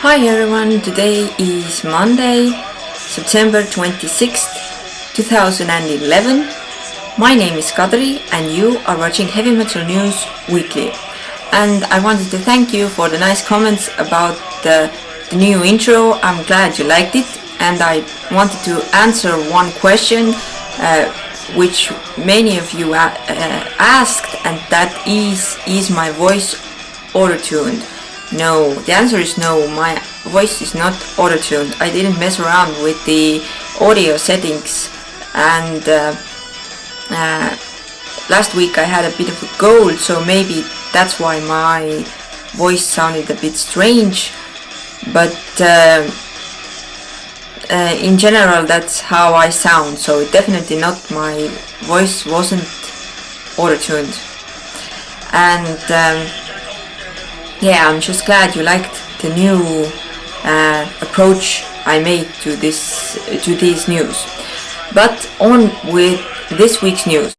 Hi everyone, today is Monday, September 26th, 2011. My name is Kadri and you are watching Heavy Metal News Weekly. And I wanted to thank you for the nice comments about the new intro. I'm glad you liked it, and I wanted to answer one question which many of you asked, and that is my voice auto-tuned? No, the answer is no, my voice is not auto-tuned. I didn't mess around with the audio settings, and last week I had a bit of a cold, so maybe that's why my voice sounded a bit strange, but in general that's how I sound, so definitely not, my voice wasn't auto-tuned. And yeah, I'm just glad you liked the new approach I made to these news. But on with this week's news.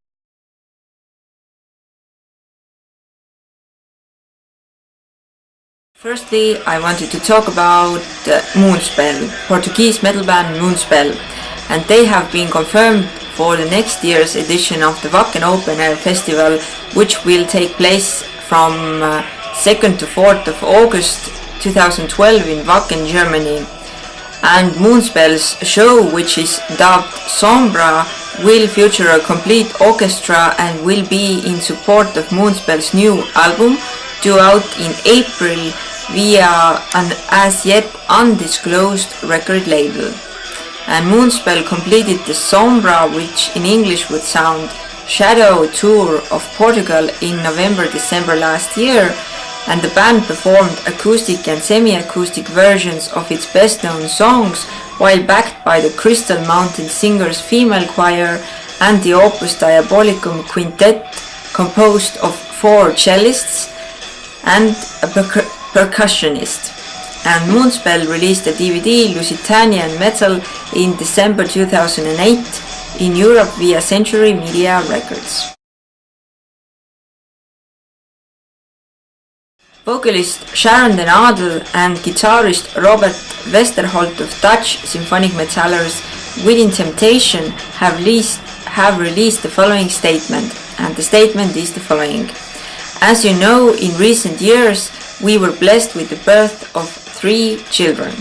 Firstly, I wanted to talk about Moonspell, Portuguese metal band Moonspell, and they have been confirmed for the next year's edition of the Wacken Open Air Festival, which will take place from 2nd to 4th of August 2012 in Wacken, Germany. And Moonspell's show, which is dubbed Sombra, will feature a complete orchestra and will be in support of Moonspell's new album, due out in April via an as yet undisclosed record label. And Moonspell completed the Sombra, which in English would sound Shadow tour of Portugal in November-December last year, and the band performed acoustic and semi-acoustic versions of its best-known songs while backed by the Crystal Mountain Singers female choir and the Opus Diabolicum quintet composed of 4 cellists and a percussionist. And Moonspell released a DVD, Lusitanian Metal, in December 2008 in Europe via Century Media Records. Vocalist Sharon Den Adel and guitarist Robert Westerholt of Dutch symphonic metallers Within Temptation have released the following statement, and the statement is the following. As you know, in recent years we were blessed with the birth of 3 children.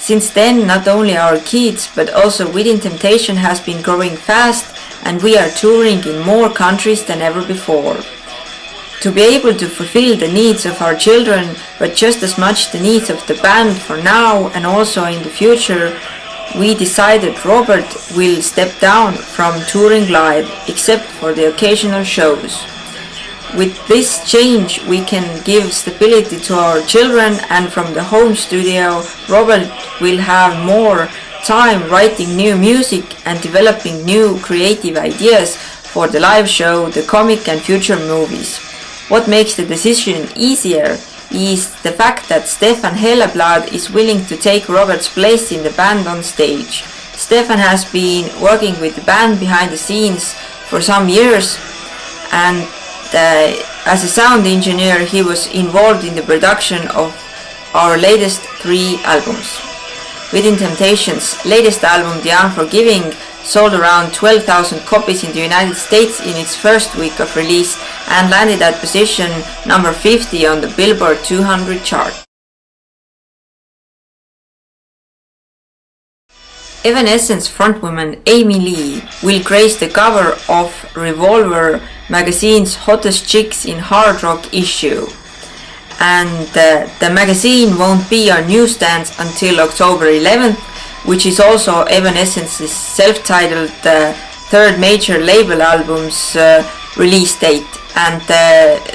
Since then, not only our kids, but also Within Temptation has been growing fast, and we are touring in more countries than ever before. To be able to fulfill the needs of our children, but just as much the needs of the band for now and also in the future, we decided Robert will step down from touring live, except for the occasional shows. With this change, we can give stability to our children, and from the home studio, Robert will have more time writing new music and developing new creative ideas for the live show, the comic and future movies. What makes the decision easier is the fact that Stefan Helleblad is willing to take Robert's place in the band on stage. Stefan has been working with the band behind the scenes for some years, and as a sound engineer he was involved in the production of our latest 3 albums. Within Temptation's latest album, The Unforgiving, sold around 12,000 copies in the United States in its first week of release and landed at position number 50 on the Billboard 200 chart. Evanescence frontwoman Amy Lee will grace the cover of Revolver magazine's Hottest Chicks in Hard Rock issue. And the magazine won't be on newsstands until October 11th, which is also Evanescence's self-titled 3rd major label album's release date, and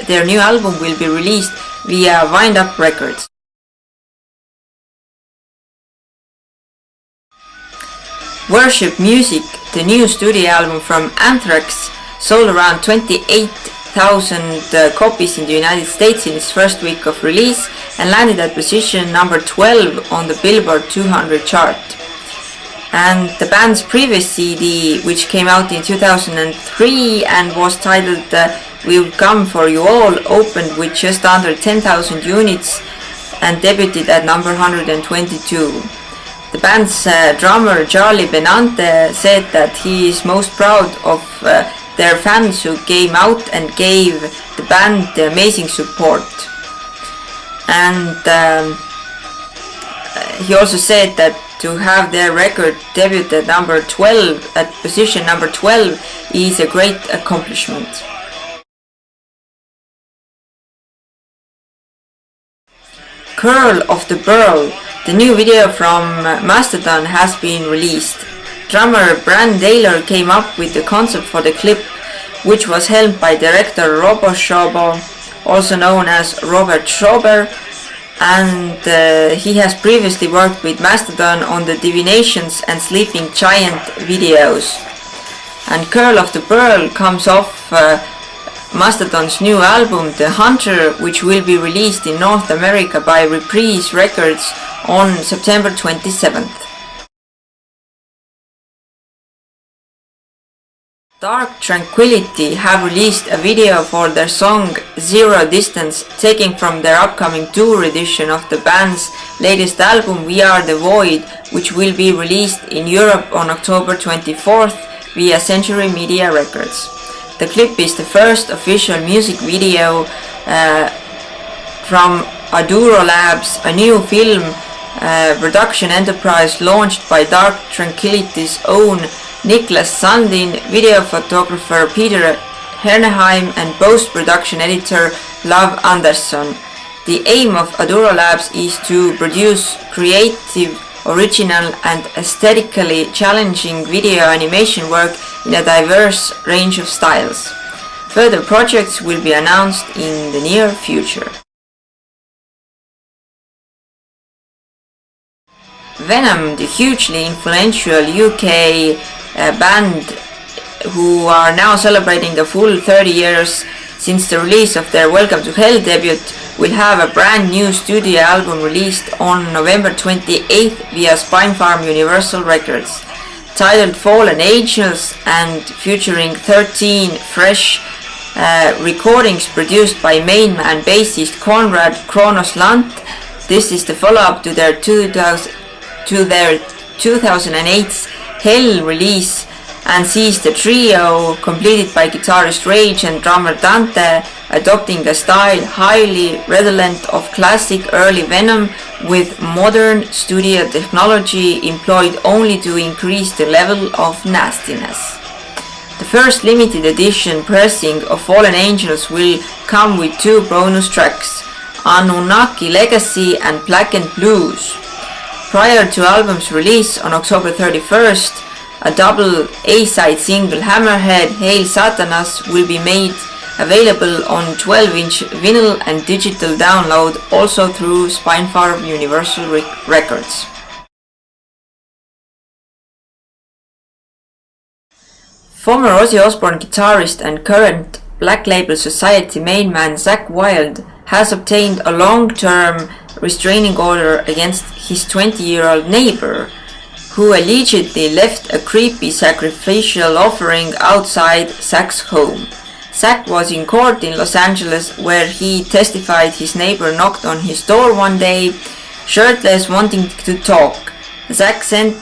their new album will be released via Wind Up Records. Worship Music, the new studio album from Anthrax, sold around 28,000 copies in the United States in its first week of release and landed at position number 12 on the Billboard 200 chart. And the band's previous CD, which came out in 2003 and was titled We'll Come For You All, opened with just under 10,000 units and debuted at number 122. The band's drummer Charlie Benante said that he is most proud of their fans who came out and gave the band the amazing support. And he also said that to have their record debut at number 12, at position number 12, is a great accomplishment. Curl of the Burl, the new video from Mastodon, has been released. Drummer Bran Taylor came up with the concept for the clip, which was helmed by director Robo Shobo, also known as Robert Schober, and he has previously worked with Mastodon on the Divinations and Sleeping Giant videos. And Curl of the Burl comes off Mastodon's new album The Hunter, which will be released in North America by Reprise Records on September 27th. Dark Tranquility have released a video for their song Zero Distance, taken from their upcoming tour edition of the band's latest album We Are the Void, which will be released in Europe on October 24th via Century Media Records. The clip is the first official music video from Aduro Labs, a new film production enterprise launched by Dark Tranquility's own Niklas Sandin, video photographer Peter Herneheim, and post-production editor Love Andersson. The aim of Aduro Labs is to produce creative, original and aesthetically challenging video animation work in a diverse range of styles. Further projects will be announced in the near future. Venom, the hugely influential UK band who are now celebrating the full 30 years since the release of their Welcome to Hell debut, will have a brand new studio album released on November 28th via Spinefarm Universal Records. Titled Fallen Angels and featuring 13 fresh recordings produced by main man bassist Conrad Kronos Lant, this is the follow-up to their 2008 Hell release, and sees the trio completed by guitarist Rage and drummer Dante adopting a style highly redolent of classic early Venom with modern studio technology employed only to increase the level of nastiness. The first limited edition pressing of Fallen Angels will come with 2 bonus tracks, Anunnaki Legacy and Blackened Blues. Prior to album's release on October 31st, a double A-side single, Hammerhead Hail Satanas, will be made available on 12-inch vinyl and digital download, also through Spinefarm Universal Records. Former Ozzy Osbourne guitarist and current Black Label Society main man Zakk Wylde has obtained a long-term restraining order against his 20-year-old neighbor, who allegedly left a creepy sacrificial offering outside Zakk's home. Zakk was in court in Los Angeles, where he testified his neighbor knocked on his door one day, shirtless, wanting to talk. Zakk says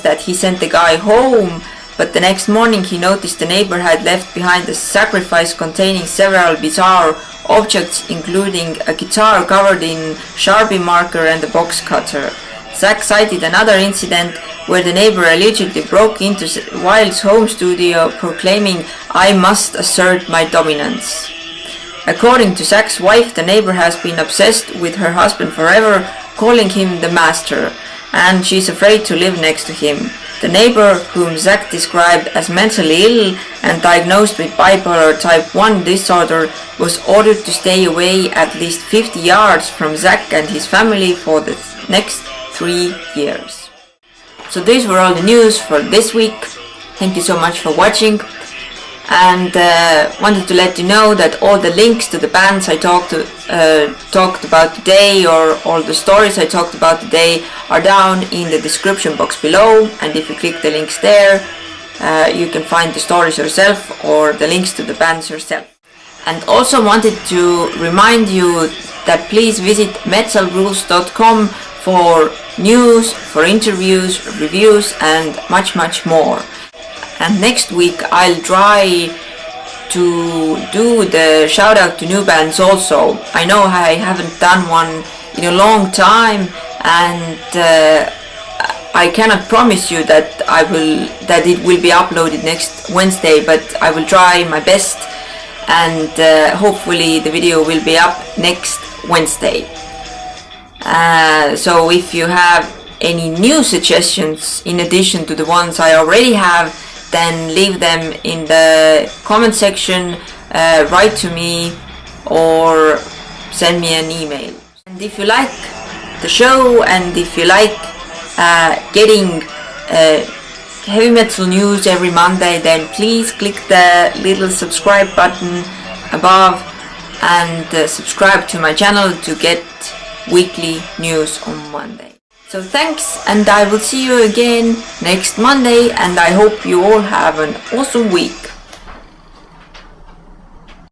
that he sent the guy home, but the next morning he noticed the neighbor had left behind a sacrifice containing several bizarre objects, including a guitar covered in Sharpie marker and a box cutter. Zakk cited another incident where the neighbor allegedly broke into Wylde's home studio, proclaiming, "I must assert my dominance." According to Zakk's wife, the neighbor has been obsessed with her husband forever, calling him the master, and she's afraid to live next to him. The neighbor, whom Zakk described as mentally ill and diagnosed with bipolar type 1 disorder, was ordered to stay away at least 50 yards from Zakk and his family for the next 3 years. So these were all the news for this week. Thank you so much for watching, and wanted to let you know that all the links to the bands I talked about today, or all the stories I talked about today, are down in the description box below, and if you click the links there, you can find the stories yourself or the links to the bands yourself. And also wanted to remind you that please visit metalrules.com for news, for interviews, reviews, and much more. And next week I'll try to do the shout out to new bands also. I know I haven't done one in a long time, and I cannot promise you that it will be uploaded next Wednesday, but I will try my best, and hopefully the video will be up next Wednesday. So if you have any new suggestions in addition to the ones I already have, then leave them in the comment section, write to me, or send me an email. And if you like the show, and if you like getting heavy metal news every Monday, then please click the little subscribe button above and subscribe to my channel to get weekly news on Monday. So thanks, and I will see you again next Monday, and I hope you all have an awesome week.